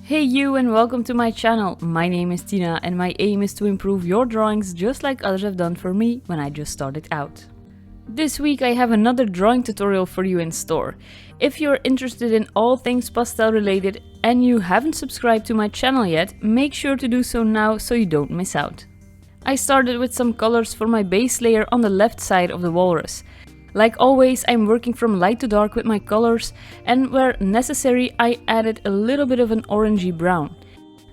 Hey you, and welcome to my channel. My name is Tina and my aim is to improve your drawings just like others have done for me when I just started out. This week I have another drawing tutorial for you in store. If you're interested in all things pastel related and you haven't subscribed to my channel yet, make sure to do so now so you don't miss out. I started with some colors for my base layer on the left side of the walrus. Like always, I'm working from light to dark with my colors, and where necessary I added a little bit of an orangey brown.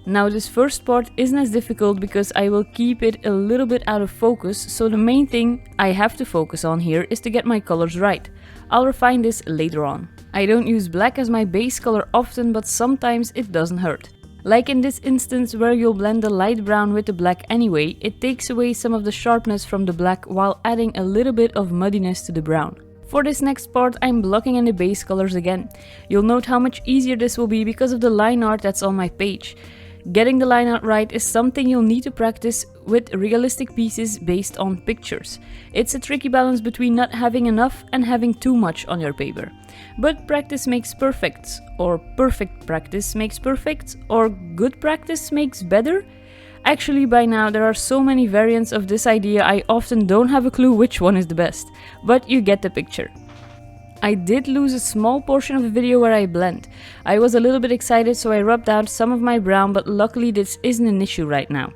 Now this first part isn't as difficult because I will keep it a little bit out of focus, so the main thing I have to focus on here is to get my colors right. I'll refine this later on. I don't use black as my base color often, but sometimes it doesn't hurt. Like in this instance where you'll blend the light brown with the black anyway, it takes away some of the sharpness from the black while adding a little bit of muddiness to the brown. For this next part I'm blocking in the base colors again. You'll note how much easier this will be because of the line art that's on my page. Getting the line art right is something you'll need to practice with realistic pieces based on pictures. It's a tricky balance between not having enough and having too much on your paper. But practice makes perfect, or perfect practice makes perfect, or good practice makes better. Actually, by now there are so many variants of this idea I often don't have a clue which one is the best, but you get the picture. I did lose a small portion of the video where I blend. I was a little bit excited, so I rubbed out some of my brown, but luckily this isn't an issue right now.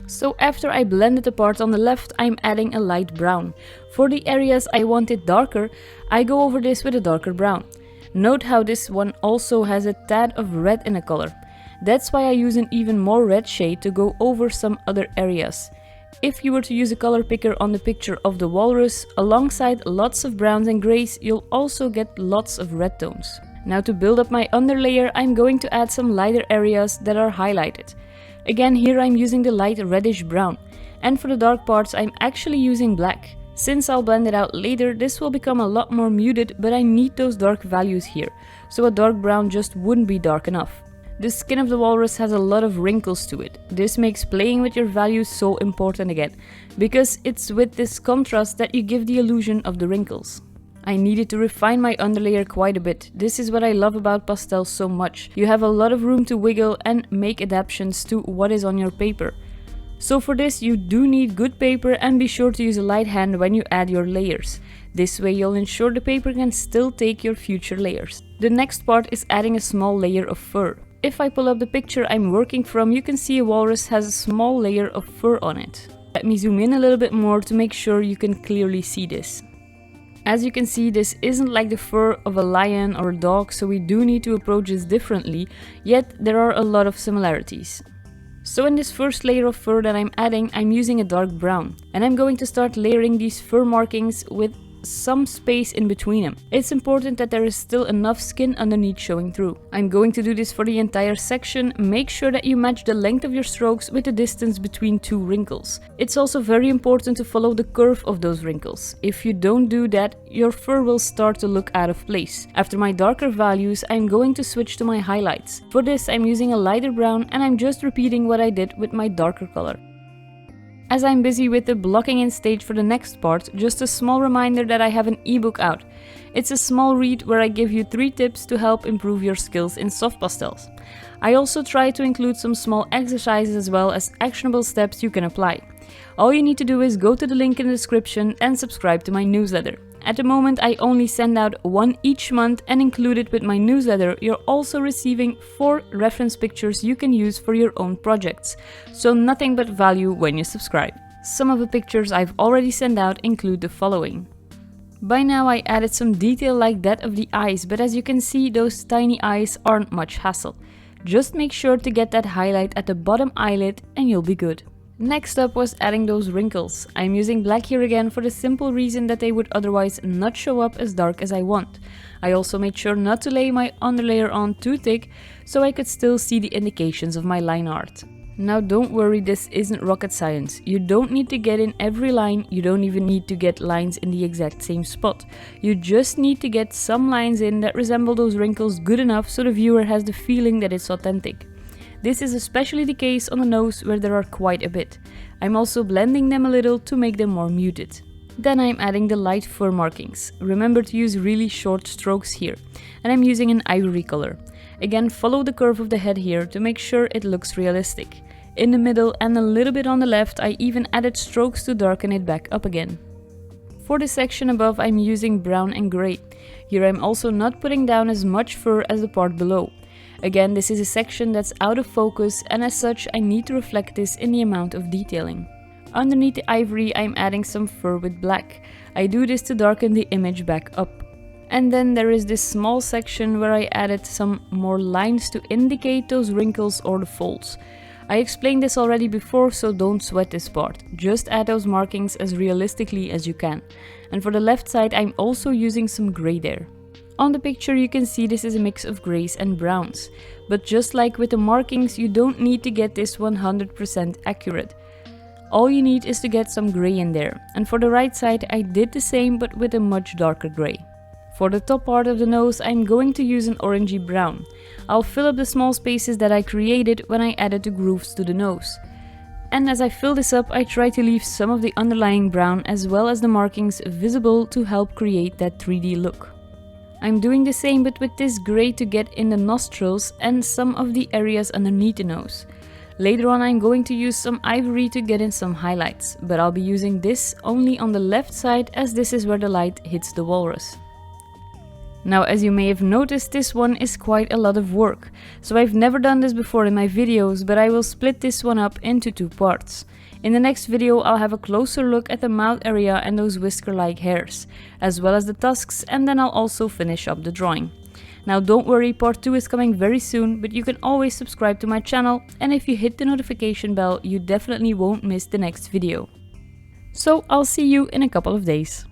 So after I blended the part on the left, I'm adding a light brown. For the areas I want it darker, I go over this with a darker brown. Note how this one also has a tad of red in the color. That's why I use an even more red shade to go over some other areas. If you were to use a color picker on the picture of the walrus, alongside lots of browns and greys, you'll also get lots of red tones. Now to build up my underlayer, I'm going to add some lighter areas that are highlighted. Again, here I'm using the light reddish brown. And for the dark parts, I'm actually using black. Since I'll blend it out later, this will become a lot more muted, but I need those dark values here, so a dark brown just wouldn't be dark enough. The skin of the walrus has a lot of wrinkles to it. This makes playing with your values so important again, because it's with this contrast that you give the illusion of the wrinkles. I needed to refine my underlayer quite a bit. This is what I love about pastels so much. You have a lot of room to wiggle and make adaptations to what is on your paper. So for this you do need good paper, and be sure to use a light hand when you add your layers. This way you'll ensure the paper can still take your future layers. The next part is adding a small layer of fur. If I pull up the picture I'm working from, you can see a walrus has a small layer of fur on it. Let me zoom in a little bit more to make sure you can clearly see this. As you can see, this isn't like the fur of a lion or a dog, so we do need to approach this differently, yet there are a lot of similarities. So in this first layer of fur that I'm adding, I'm using a dark brown, and I'm going to start layering these fur markings with some space in between them. It's important that there is still enough skin underneath showing through. I'm going to do this for the entire section. Make sure that you match the length of your strokes with the distance between two wrinkles. It's also very important to follow the curve of those wrinkles. If you don't do that, your fur will start to look out of place. After my darker values, I'm going to switch to my highlights. For this, I'm using a lighter brown, and I'm just repeating what I did with my darker color. As I'm busy with the blocking in stage for the next part, just a small reminder that I have an ebook out. It's a small read where I give you 3 tips to help improve your skills in soft pastels. I also try to include some small exercises as well as actionable steps you can apply. All you need to do is go to the link in the description and subscribe to my newsletter. At the moment I only send out 1 each month, and included with my newsletter you're also receiving 4 reference pictures you can use for your own projects. So nothing but value when you subscribe. Some of the pictures I've already sent out include the following. By now I added some detail like that of the eyes, but as you can see, those tiny eyes aren't much hassle. Just make sure to get that highlight at the bottom eyelid and you'll be good. Next up was adding those wrinkles. I'm using black here again for the simple reason that they would otherwise not show up as dark as I want. I also made sure not to lay my underlayer on too thick, so I could still see the indications of my line art. Now don't worry, this isn't rocket science. You don't need to get in every line, you don't even need to get lines in the exact same spot. You just need to get some lines in that resemble those wrinkles good enough so the viewer has the feeling that it's authentic. This is especially the case on the nose, where there are quite a bit. I'm also blending them a little to make them more muted. Then I'm adding the light fur markings. Remember to use really short strokes here. And I'm using an ivory color. Again, follow the curve of the head here to make sure it looks realistic. In the middle and a little bit on the left, I even added strokes to darken it back up again. For the section above, I'm using brown and grey. Here I'm also not putting down as much fur as the part below. Again, this is a section that's out of focus, and as such I need to reflect this in the amount of detailing. Underneath the ivory, I'm adding some fur with black. I do this to darken the image back up. And then there is this small section where I added some more lines to indicate those wrinkles or the folds. I explained this already before, so don't sweat this part. Just add those markings as realistically as you can. And for the left side, I'm also using some grey there. On the picture you can see this is a mix of greys and browns. But just like with the markings, you don't need to get this 100% accurate. All you need is to get some grey in there. And for the right side I did the same, but with a much darker grey. For the top part of the nose, I'm going to use an orangey brown. I'll fill up the small spaces that I created when I added the grooves to the nose. And as I fill this up, I try to leave some of the underlying brown as well as the markings visible to help create that 3D look. I'm doing the same but with this grey to get in the nostrils and some of the areas underneath the nose. Later on I'm going to use some ivory to get in some highlights, but I'll be using this only on the left side as this is where the light hits the walrus. Now, as you may have noticed, this one is quite a lot of work. So I've never done this before in my videos, but I will split this one up into 2 parts. In the next video I'll have a closer look at the mouth area and those whisker-like hairs, as well as the tusks, and then I'll also finish up the drawing. Now don't worry, part 2 is coming very soon, but you can always subscribe to my channel, and if you hit the notification bell you definitely won't miss the next video. So I'll see you in a couple of days.